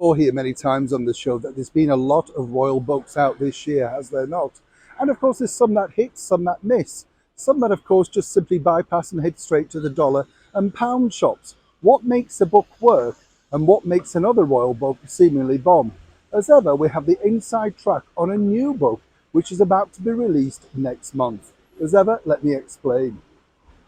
Or here many times on the show that there's been a lot of royal books out this year, has there not? And of course, there's some that hit, some that miss, some that, of course, just simply bypass and head straight to the dollar and pound shops. What makes a book work and what makes another royal book seemingly bomb? As ever, we have the inside track on a new book which is about to be released next month. As ever, let me explain.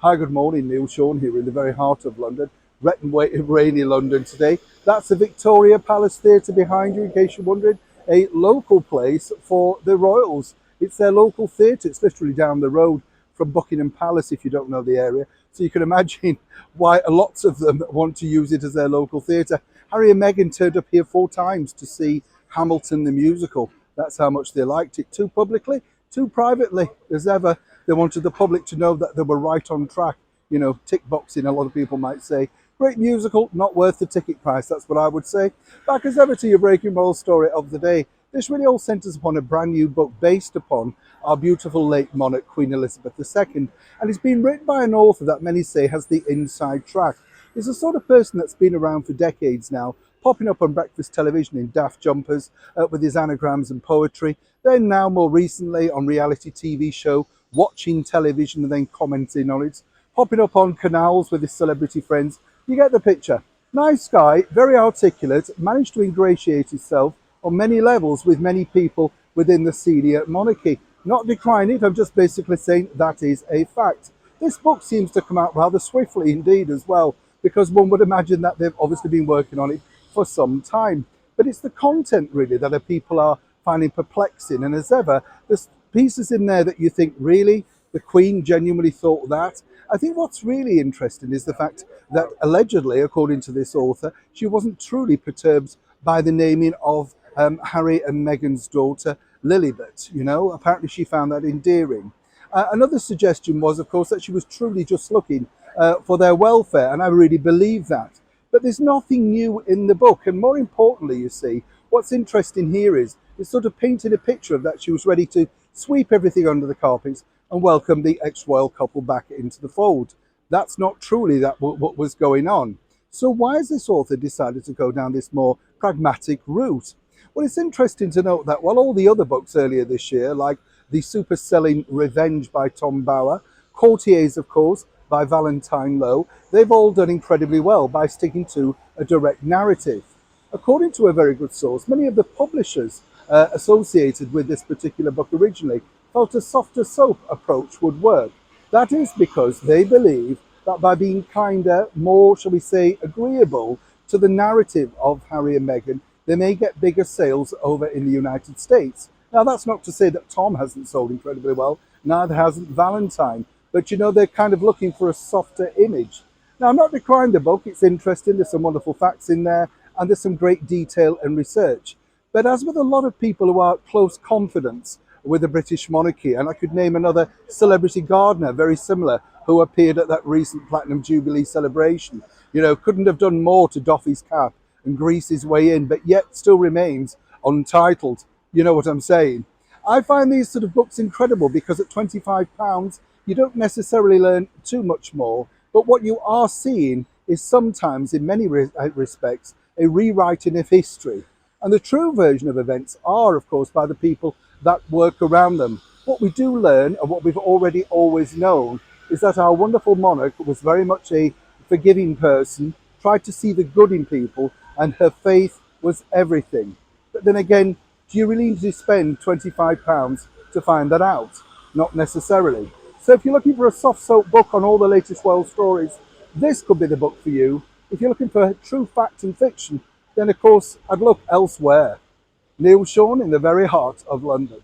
Hi, good morning. Neil Sean here in the very heart of London. Wet and rainy London today. That's the Victoria Palace Theatre behind you, in case you're wondering. A local place for the royals. It's their local theatre. It's literally down the road from Buckingham Palace, if you don't know the area. So you can imagine why lots of them want to use it as their local theatre. Harry and Meghan turned up here 4 times to see Hamilton the musical. That's how much they liked it. Too publicly, too privately. As ever, they wanted the public to know that they were right on track. You know, tick boxing, a lot of people might say. Great musical, not worth the ticket price, that's what I would say. Back as ever to your breaking royal story of the day. This really all centres upon a brand new book based upon our beautiful late monarch, Queen Elizabeth II. And it's been written by an author that many say has the inside track. He's the sort of person that's been around for decades now, popping up on breakfast television in daft jumpers with his anagrams and poetry. Then now more recently on reality TV show, watching television and then commenting on it. Popping up on canals with his celebrity friends. You get the picture. Nice guy, very articulate, managed to ingratiate himself on many levels with many people within the senior monarchy. Not decrying it, I'm just basically saying that is a fact. This book seems to come out rather swiftly indeed as well, because one would imagine that they've obviously been working on it for some time. But it's the content really that people are finding perplexing. And as ever, there's pieces in there that you think, really? The Queen genuinely thought that? I think what's really interesting is the fact that allegedly, according to this author, she wasn't truly perturbed by the naming of Harry and Meghan's daughter, Lilibet. You know, apparently she found that endearing. Another suggestion was, of course, that she was truly just looking for their welfare, and I really believe that. But there's nothing new in the book, and more importantly, you see, what's interesting here is it's sort of painting a picture of that she was ready to sweep everything under the carpets and welcome the ex-royal couple back into the fold. That's not truly what was going on. So why has this author decided to go down this more pragmatic route? Well, it's interesting to note that while all the other books earlier this year, like the super-selling Revenge by Tom Bower, Courtiers, of course, by Valentine Lowe, they've all done incredibly well by sticking to a direct narrative. According to a very good source, many of the publishers associated with this particular book originally felt a softer soap approach would work. That is because they believe that by being kinder, more, shall we say, agreeable to the narrative of Harry and Meghan, they may get bigger sales over in the United States. Now, that's not to say that Tom hasn't sold incredibly well, neither hasn't Valentine, but you know, they're kind of looking for a softer image. Now, I'm not decrying the book, it's interesting, there's some wonderful facts in there, and there's some great detail and research. But as with a lot of people who are close confidants with the British monarchy, and I could name another celebrity gardener, very similar, who appeared at that recent Platinum Jubilee celebration. You know, couldn't have done more to doff his cap and grease his way in, but yet still remains untitled. You know what I'm saying? I find these sort of books incredible because at £25, you don't necessarily learn too much more, but what you are seeing is sometimes, in many respects, a rewriting of history. And the true version of events are, of course, by the people that work around them. What we do learn, and what we've already always known, is that our wonderful monarch was very much a forgiving person, tried to see the good in people, and her faith was everything. But then again, do you really need to spend £25 to find that out? Not necessarily. So if you're looking for a soft soap book on all the latest royal stories, this could be the book for you. If you're looking for true fact and fiction, then of course I'd look elsewhere. Neil Sean in the very heart of London.